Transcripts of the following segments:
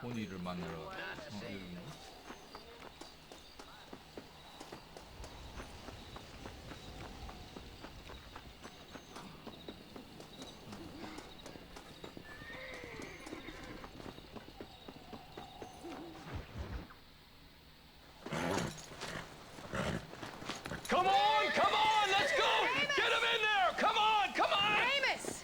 보니를 만나러 여기인가? Come on, let's go! Amos! Get him in there! Come on! Amos!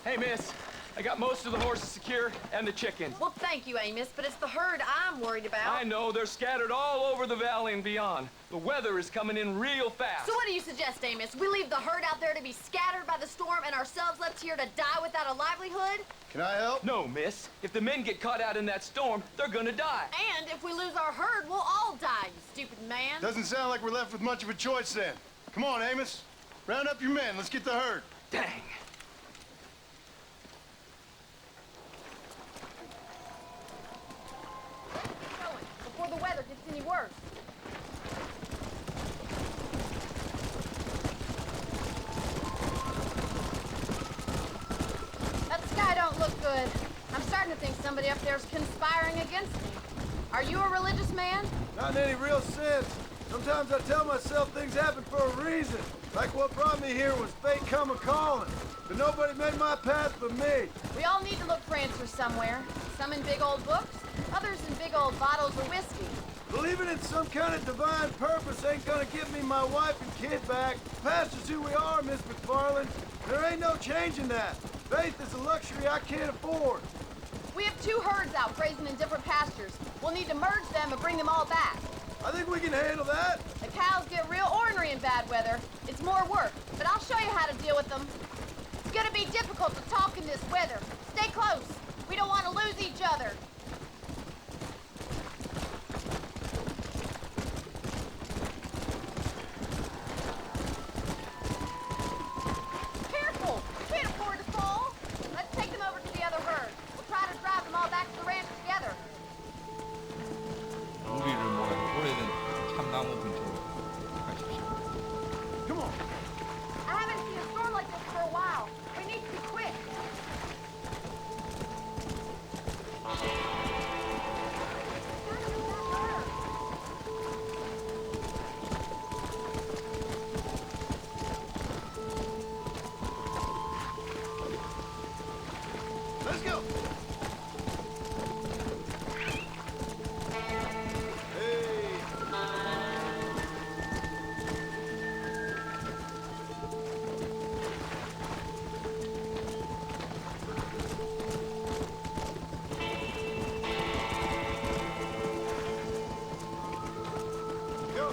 Hey, miss, I got most of the horses secure and the chickens. Well, thank you, Amos, but it's the herd I'm worried about. I know, they're scattered all over the valley and beyond. The weather is coming in real fast. So what do you suggest, Amos? We leave the herd out there to be scattered by the storm and ourselves left here to die without a livelihood? Can I help? No, miss. If the men get caught out in that storm, they're gonna die. And if we lose our herd, we'll all die, you stupid man. Doesn't sound like we're left with much of a choice then. Come on, Amos. Round up your men. Let's get the herd. Dang. Going, before the weather gets any worse. That sky don't look good. I'm starting to think somebody up there's conspiring against me. Are you a religious man? Not in any real sense. Sometimes I tell myself things happen for a reason. Like what brought me here was fate come a-calling. But nobody made my path but me. We all need to look for answers somewhere. Some in big old books, others in big old bottles of whiskey. Believing in some kind of divine purpose ain't gonna give me my wife and kid back. Past is who we are, Miss McFarland. There ain't no changing that. Faith is a luxury I can't afford. We have two herds out grazing in different pastures. We'll need to merge them and bring them all back. I think we can handle that. The cows get real ornery in bad weather. It's more work, but I'll show you how to deal with them. It's gonna be difficult to talk in this weather. Stay close. We don't want to lose each other. Careful! You can't afford to fall. Let's take them over to the other herd. We'll try to drive them all back to the ranch together. 우리를 모아서 오래된 참나무 근처로 가십시오. Come on. I haven't seen a storm like this for a while. We need to be quick. Let's go. Go.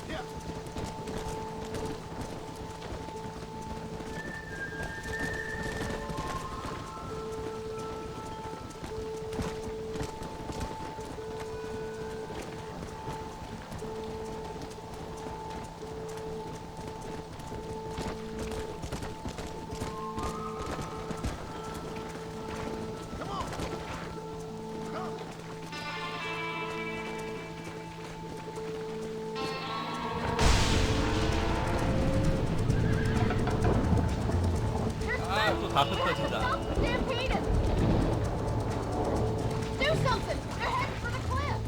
Yeah. Come on. Come. 아, 또 다 흩어진다. Stampede! Do something! They're heading for the cliff!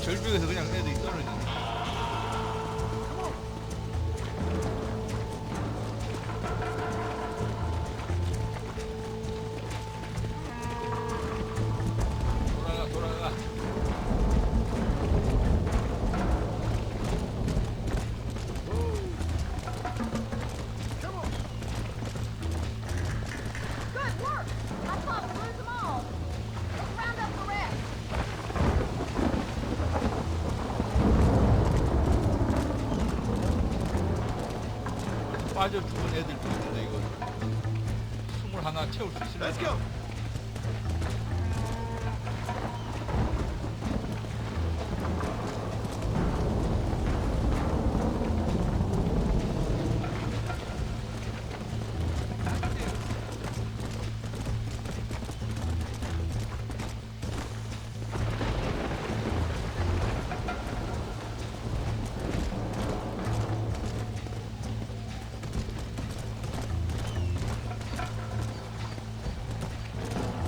절벽에서 그냥 애들이 떨어지네. 돌아가 돌아가. Good work! I thought we'd lose them all. Let's round up the rest. 빠져 죽은 애들도 있는데 이거 21 채울 수 있을까? Let's go.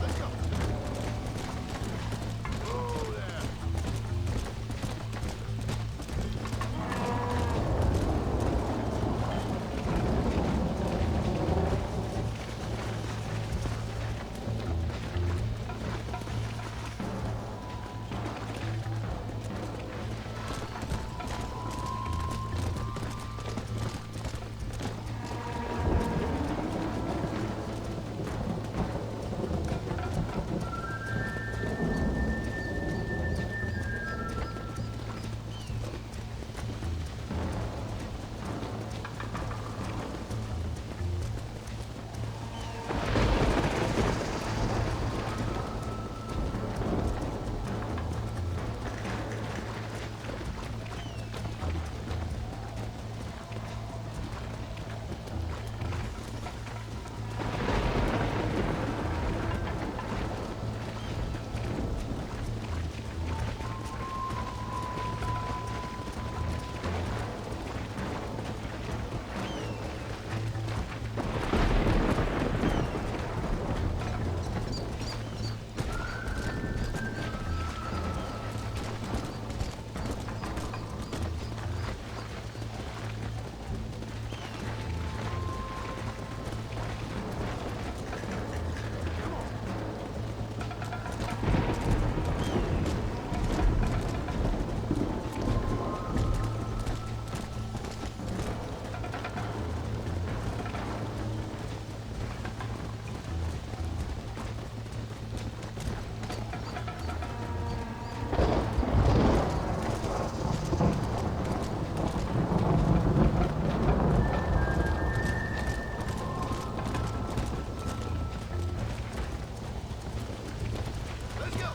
Let's go. Oh, there. Let's go.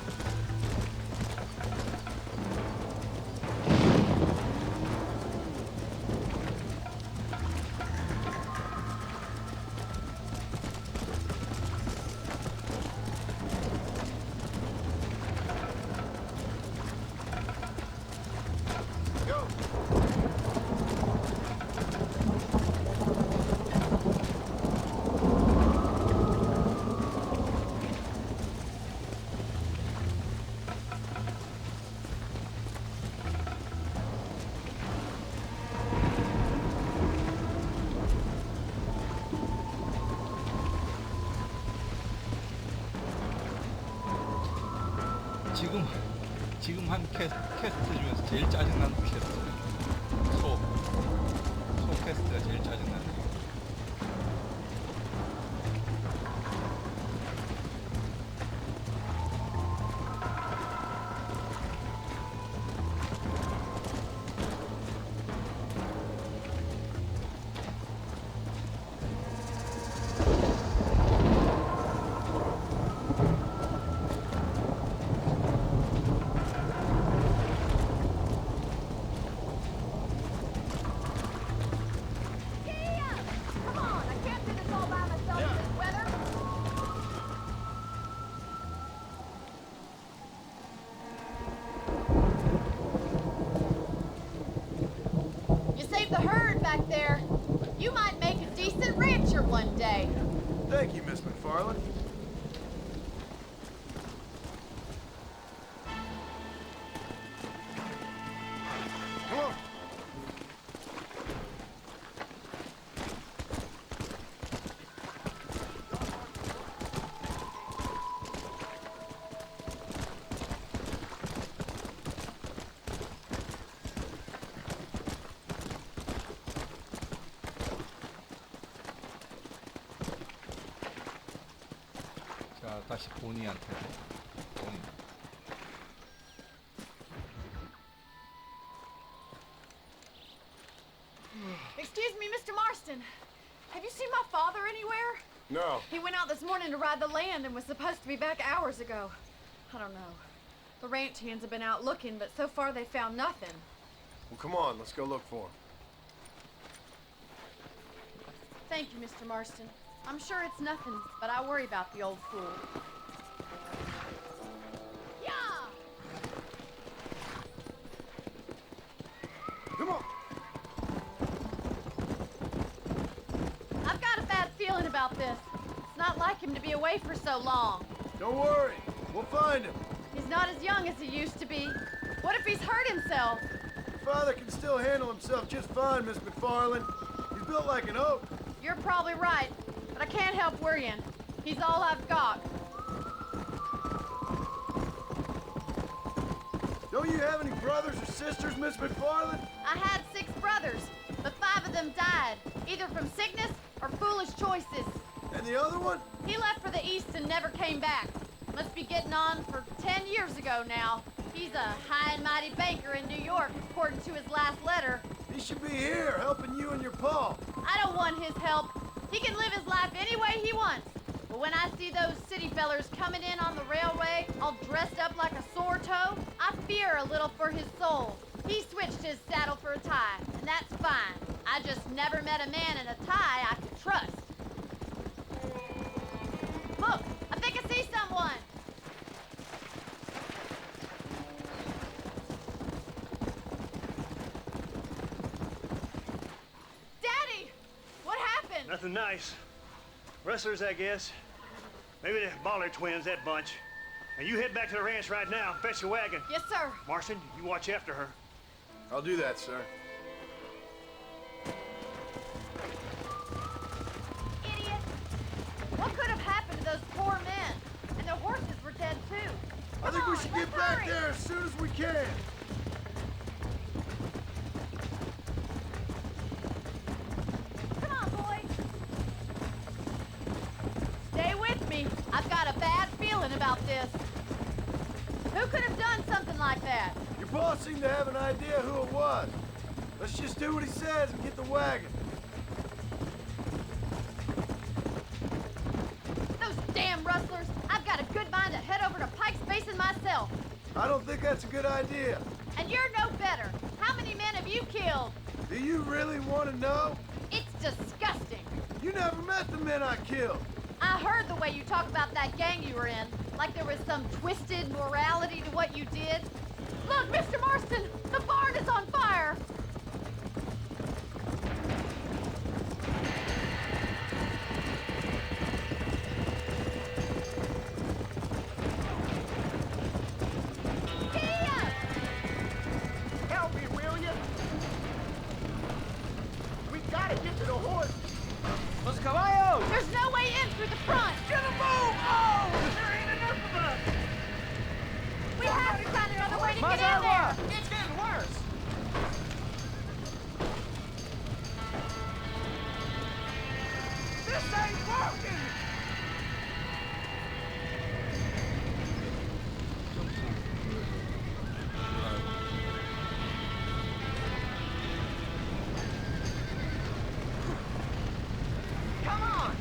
Go. 지금 한 퀘스트 중에서 제일 짜증나는 퀘스트는 소 퀘스트가 제일 짜증나는. Come on, I can't do this all by myself in this weather. You saved the herd back there. You might make a decent rancher one day. Thank you, Miss McFarland. 자, 다시 보니한테. 보니. Excuse me, Mr. Marston. Have you seen my father anywhere? No. He went out this morning to ride the land and was supposed to be back hours ago. I don't know. The ranch hands have been out looking, but so far they found nothing. Well, come on, let's go look for him. Thank you, Mr. Marston. I'm sure it's nothing, but I worry about the old fool. Yeah! Come on. I've got a bad feeling about this. It's not like him to be away for so long. Don't worry. We'll find him. He's not as young as he used to be. What if he's hurt himself? Your father can still handle himself just fine, Miss McFarland. He's built like an oak. You're probably right, but I can't help worrying. He's all I've got. Don't you have any brothers or sisters, Miss McFarland? I had 6 brothers, but 5 of them died, either from sickness or foolish choices. And the other one? He left for the east and never came back. Must be getting on for 10 years ago now. He's a high and mighty banker in New York, according to his last letter. He should be here, helping you and your pa. I don't want his help. He can live his life any way he wants. But when I see those city fellers coming in on the railway, all dressed up like a sore toe, I fear a little for his soul. He switched his saddle for a tie, and that's fine. I just never met a man in a tie I could trust. Look, I think I see someone. Daddy! What happened? Nothing nice. Rustlers, I guess. Maybe the Baller twins, that bunch. Now you head back to the ranch right now. Fetch the wagon. Yes, sir. Marston, you watch after her. I'll do that, sir. Idiot! What could have happened to those poor men? And their horses were dead, too. I think we Come should on, get let's back hurry. there as soon as we can. Come on, boys. Stay with me. I've got a bad feeling about this. Who could have done something like that? Your boss seemed to have an idea who it was. Let's just do what he says and get the wagon. Those damn rustlers. I've got a good mind to head over to Pike's Basin myself. I don't think that's a good idea. And you're no better. How many men have you killed? Do you really want to know? It's disgusting. You never met the men I killed. I heard the way you talk about that gang you were in, like there was some twisted morality to what you did. Look, Mr. Marston, the barn is on fire. Kia! Help me, will you? We gotta get to the horse. Los caballos! There's no way in through the front. Get a move! Oh! There ain't enough of us! We have to find another way to Más get in there. agua! It's getting worse! This ain't working! Come on!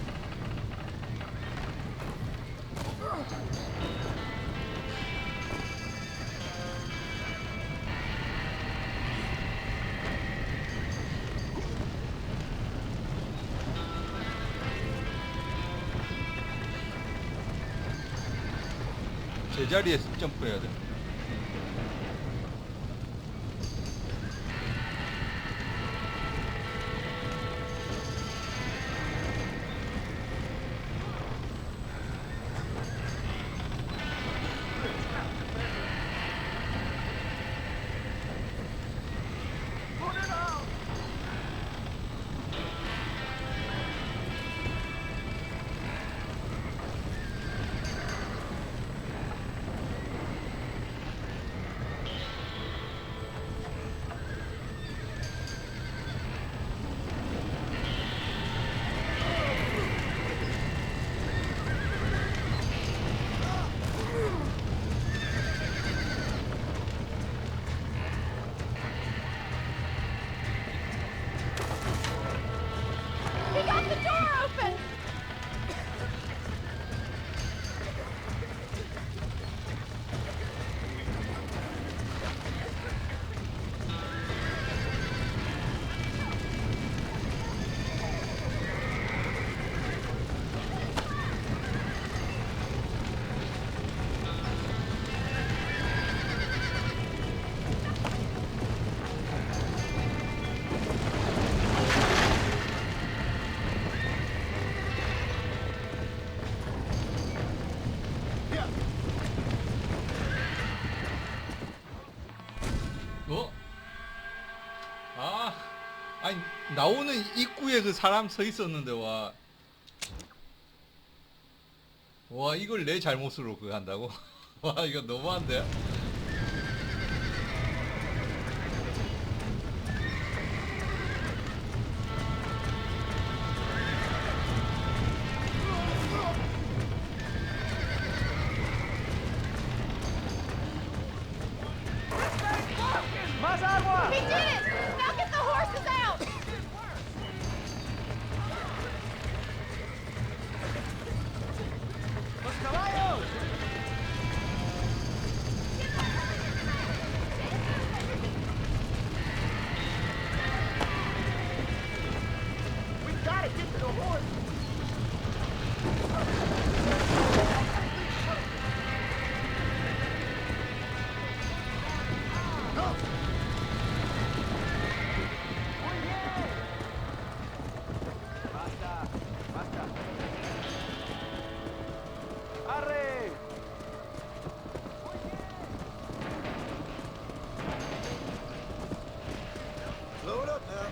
제자리에 점프해야 돼. Put it out! 나오는 입구에 그 사람 서 있었는데 와 이걸 내 잘못으로 그거 한다고? 와 이거 너무한데? He did it! Now get the horses out! Slow it up now.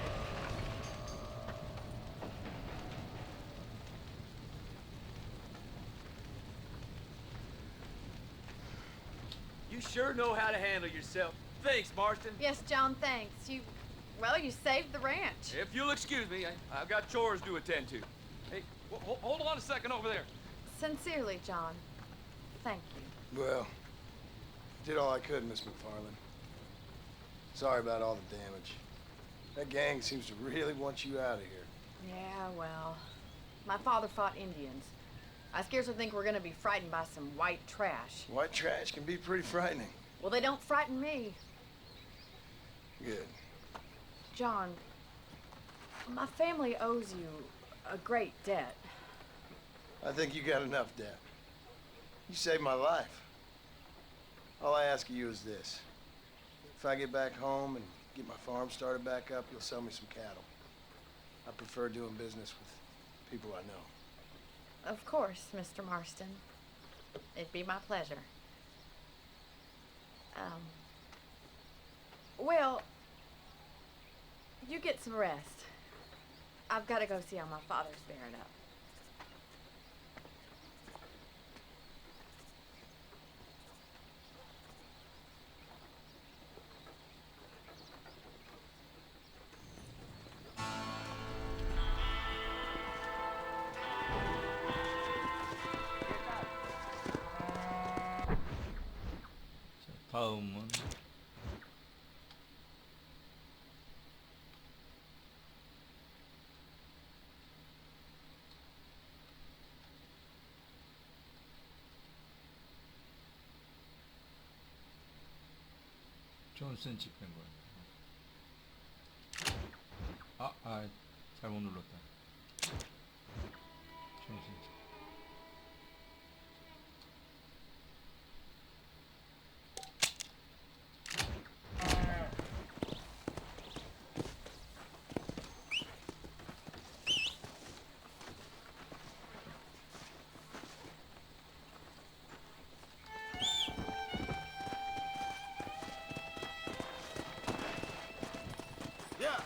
You sure know how to handle yourself. Thanks, Marston. Yes, John, thanks. You saved the ranch. If you'll excuse me, I've got chores to attend to. Hey, hold on a second over there. Sincerely, John. Thank you. Well, did all I could, Miss McFarland. Sorry about all the damage. That gang seems to really want you out of here. Yeah, well, my father fought Indians. I scarcely think we're gonna be frightened by some white trash. White trash can be pretty frightening. Well, they don't frighten me. Good. John, my family owes you a great debt. I think you got enough debt. You saved my life. All I ask of you is this. If I get back home and get my farm started back up, you'll sell me some cattle. I prefer doing business with people I know. Of course, Mr. Marston. It'd be my pleasure. Well, you get some rest. I've got to go see how my father's bearing up. 다음은 존슨 집행관. 잘못 눌렀다. 존슨 집. Yeah.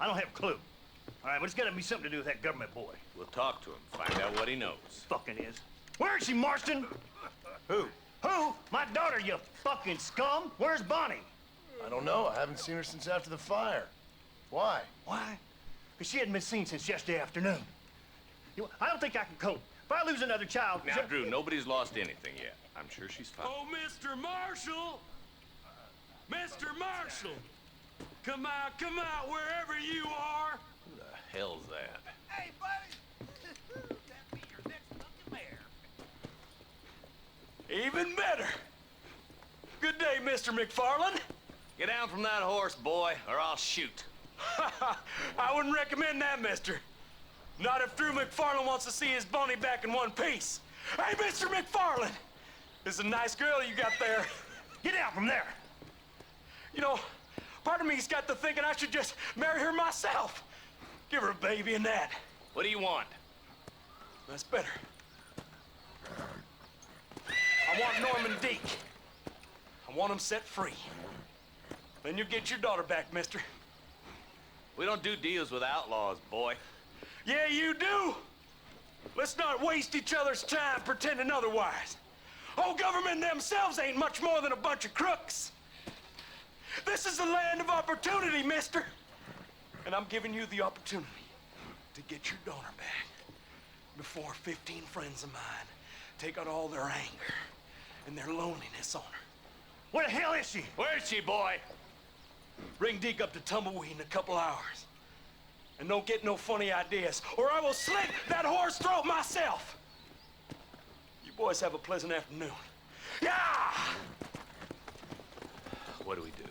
I don't have a clue. All right, but it's gotta be something to do with that government boy. We'll talk to him, find out what he knows. Fucking is. Where is she, Marston? Who? Who? My daughter, you fucking scum. Where's Bonnie? I don't know. I haven't seen her since after the fire. Why? Why? Because she hadn't been seen since yesterday afternoon. I don't think I can cope. If I lose another child... Now, Drew, nobody's lost anything yet. I'm sure she's fine. Oh, Mr. Marshall! Mr. Marshall! Come out, wherever you are! Who the hell's that? Hey, buddy! That be your next fucking mayor. Even better! Good day, Mr. McFarland. Get down from that horse, boy, or I'll shoot. I wouldn't recommend that, mister. Not if Drew McFarland wants to see his Bonnie back in one piece. Hey, Mr. McFarland! This is a nice girl you got there. Get out from there! You know, part of me's got to thinking I should just marry her myself. Give her a baby and that. What do you want? That's better. I want Norman Deek. I want him set free. Then you get your daughter back, mister. We don't do deals with outlaws, boy. Yeah, you do. Let's not waste each other's time pretending otherwise. Old government themselves ain't much more than a bunch of crooks. This is the land of opportunity, mister. And I'm giving you the opportunity to get your daughter back before 15 friends of mine take out all their anger and their loneliness on her. Where the hell is she? Where is she, boy? Bring Deke up to Tumbleweed in a couple hours. And don't get no funny ideas, or I will slit that horse throat myself. You boys have a pleasant afternoon. Yeah! What do we do?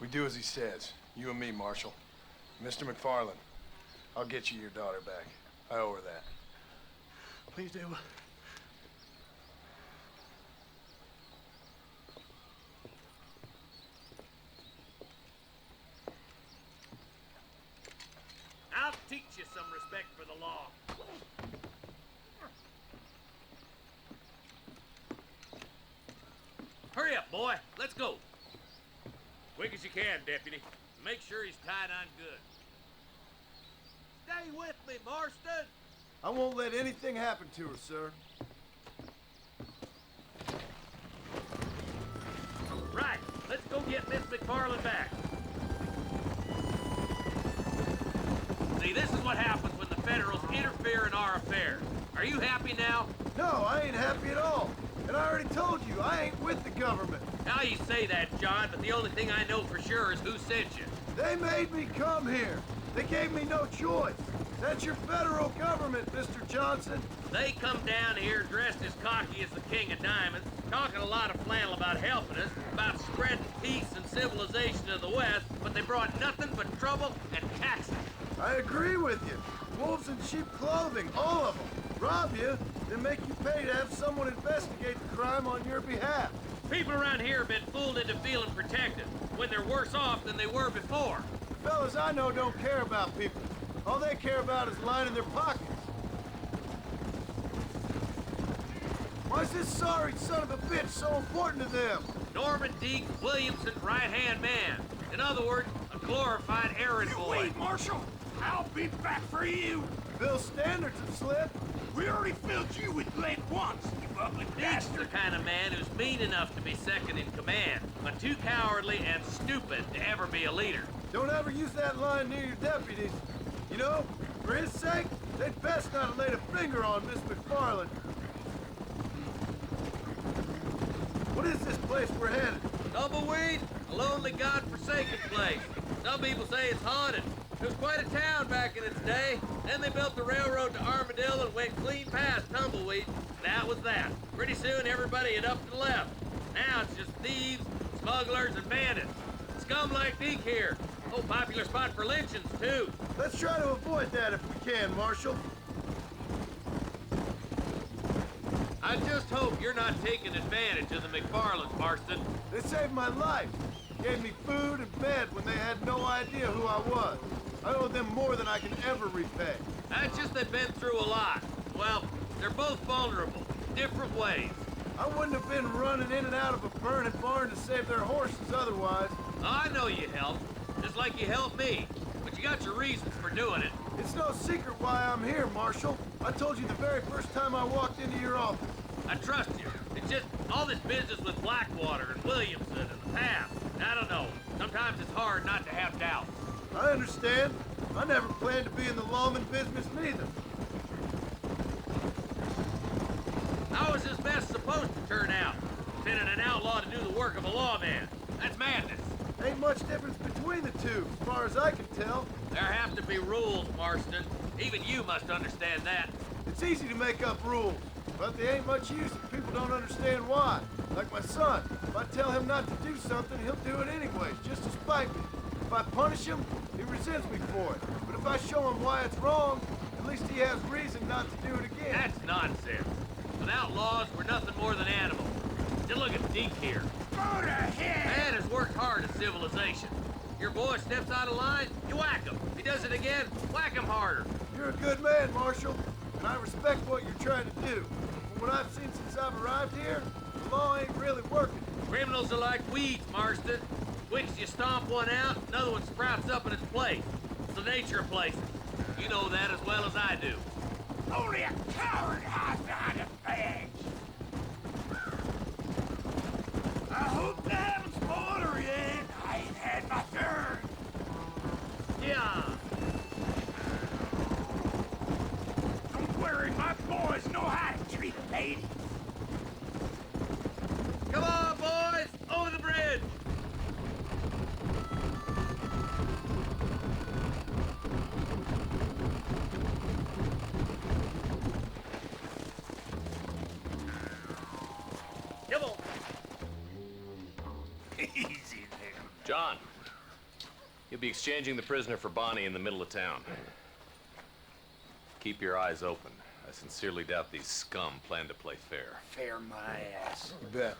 We do as he says. You and me, Marshal. Mr. McFarland, I'll get you your daughter back. I owe her that. Please do. I'll teach you some respect for the law. Hurry up, boy. Let's go. Quick as you can, Deputy. Make sure he's tied on good. Stay with me, Marston. I won't let anything happen to her, sir. Right. Let's go get Miss McFarland back. See, this is what happens when the Federals interfere in our affairs. Are you happy now? No, I ain't happy at all. And I already told you, I ain't with the government. Now you say that, John, but the only thing I know for sure is who sent you. They made me come here. They gave me no choice. That's your federal government, Mr. Johnson. They come down here dressed as cocky as the King of Diamonds, talking a lot of flannel about helping us, about spreading peace and civilization to the West, but they brought nothing but trouble and taxes. I agree with you. Wolves in sheep clothing, all of them. Rob you, then make you pay to have someone investigate the crime on your behalf. People around here have been fooled into feeling protected, when they're worse off than they were before. The fellas I know don't care about people. All they care about is lining their pockets. Why is this sorry son of a bitch so important to them? Norman Deke Williamson's right-hand man. In other words, a glorified errand boy. Wait, Marshal! I'll be back for you! Bill's standards have slipped. We already filled you with lead once, you ugly Deke's the bastard! kind of man who's mean enough to be second in command, but too cowardly and stupid to ever be a leader. Don't ever use that line near your deputies. You know, for his sake, they'd best not have laid a finger on Miss McFarland. What is this place we're headed? Tumbleweed, a lonely, godforsaken place. Some people say it's haunted. It was quite a town back in its day. Then they built the railroad to Armadillo and went clean past Tumbleweed. That was that. Pretty soon everybody had up and left. Now it's just thieves, smugglers, and bandits. Scum like Deke here. Oh, popular spot for lynchings, too. Let's try to avoid that if we can, Marshal. I just hope you're not taking advantage of the McFarlands, Marston. They saved my life. Gave me food and bed when they had no idea who I was. I owe them more than I can ever repay. That's just they've been through a lot. Well, they're both vulnerable, different ways. I wouldn't have been running in and out of a burning barn to save their horses otherwise. I know you helped, just like you helped me. But you got your reasons for doing it. It's no secret why I'm here, Marshal. I told you the very first time I walked into your office. I trust you. It's just all this business with Blackwater and Williamson and the past. I don't know. Sometimes it's hard not to have doubts. I understand. I never planned to be in the lawman business neither. How is this mess supposed to turn out? Sending an outlaw to do the work of a lawman. That's madness. Ain't much difference between the two, as far as I can tell. There have to be rules, Marston. Even you must understand that. It's easy to make up rules, but they ain't much use if people don't understand why. Like my son. If I tell him not to do something, he'll do it anyway, just to spite me. If I punish him, he resents me for it. But if I show him why it's wrong, at least he has reason not to do it again. That's nonsense. Without laws, we're nothing more than animals. Just look at Deke here. Go to hell! Man has worked hard at civilization. Your boy steps out of line, you whack him. If he does it again, whack him harder. You're a good man, Marshal, and I respect what you're trying to do. From what I've seen since I've arrived here, the law ain't really working. Criminals are like weeds, Marston. Quick as you stomp one out, another one sprouts up in its place. It's the nature of places. You know that as well as I do. Only a coward hides behind a badge. I hope they haven't spoiled her yet. I ain't had my turn. Yeah. Don't worry, my boys know how to treat a lady. Come on, boys! Over the bridge! Come on! Easy there. John, you'll be exchanging the prisoner for Bonnie in the middle of town. Keep your eyes open. I sincerely doubt these scum plan to play fair. Fair my ass. You bet.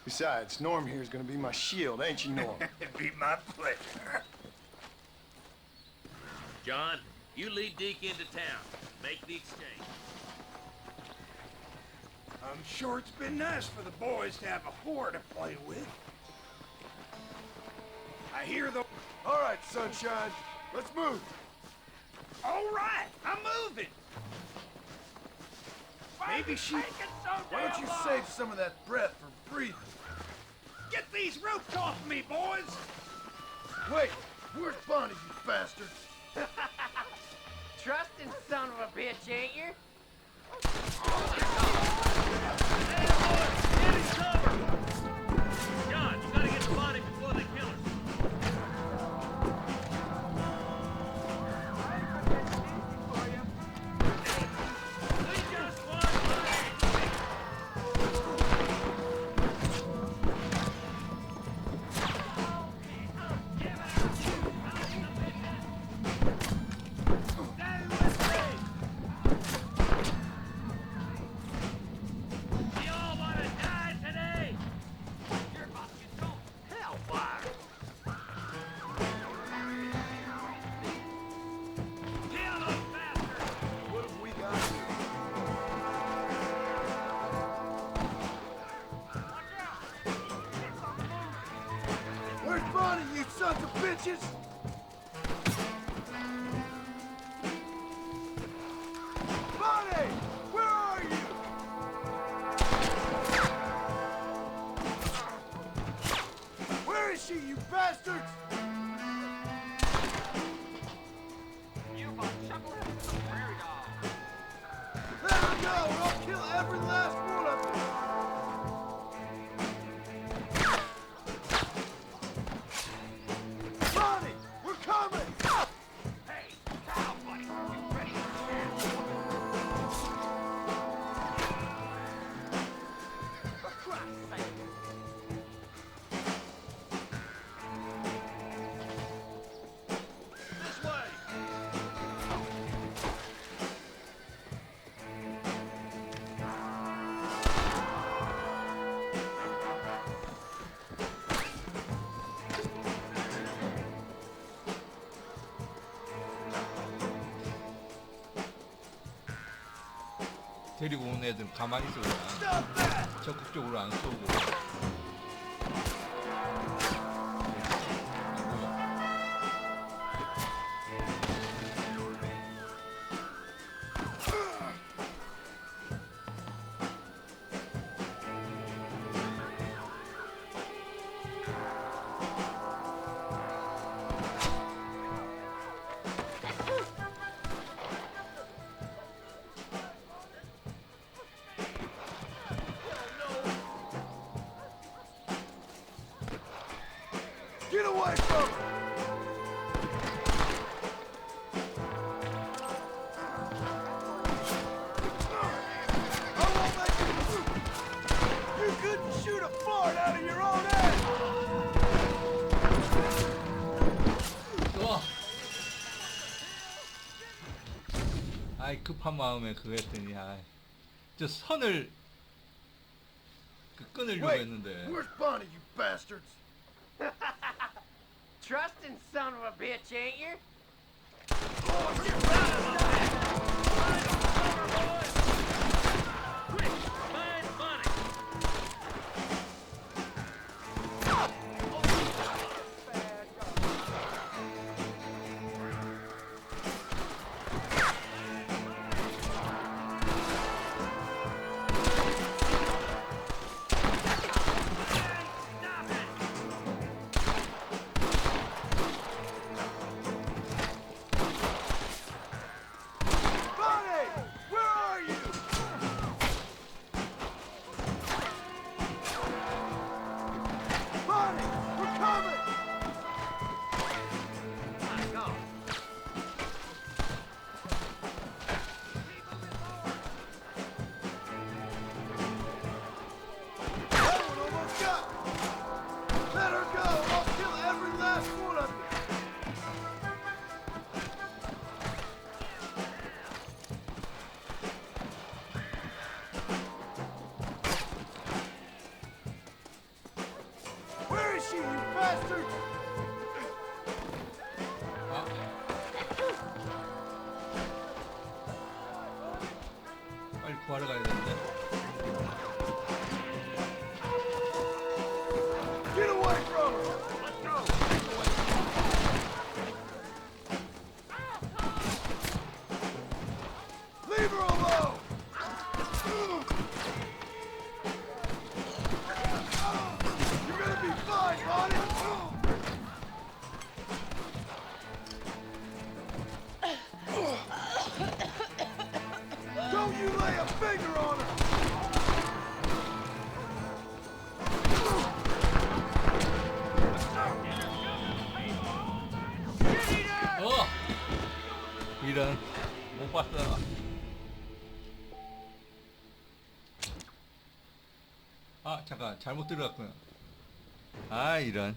Besides, Norm here's gonna be my shield, ain't you, Norm? It'd be my pleasure. John, you lead Deke into town. Make the exchange. I'm sure it's been nice for the boys to have a whore to play with. I hear the... All right, Sunshine, let's move. All right, I'm moving. Maybe she... Taking so Why don't you damn save long? some of that breath for breathing? Get these ropes off me, boys! Wait, where's Bonnie, you bastard? Trusting son of a bitch, ain't you? Hey, boys! Get his cover! John, you gotta get the body before they kill her. We just want We all want to die today! You're about to get thrown hellfire! Kill those bastards! What have we got here? Where's Bonnie, you sons of bitches? Bonnie! Where are you? Where is she, you bastards? You about chucklehead to the prairie dog. Let her go, or I'll kill every last one of them. Bonnie, we're coming! Hey, now, buddy, you ready to stand? For Christ's sake. This way! 데리고 온 애들 가만히 있어 그냥. Stop that! 적극적으로 안 쏘고. away from him! I won't let you shoot! You couldn't shoot a fart out of your own ass! 또. 아이 급한 마음에 그거 했더니 저 선을 끊으려고 Wait, 했는데. where's Bonnie, you bastards? Trusting son of a bitch, ain't you? Quick, find Bonnie. Bonnie! Where are you? Bonnie! We're coming! That one almost got me. Let her go! I'll kill every last one of you! Where is she, you bastard? 아. 빨리 구하러 가야 되는데. Get away from her! Leave her alone! You're gonna be fine, Bonnie! Don't you lay a finger on her! 이런 못 봤어. 아 잠깐 잘못 들어갔구나. 아 이런.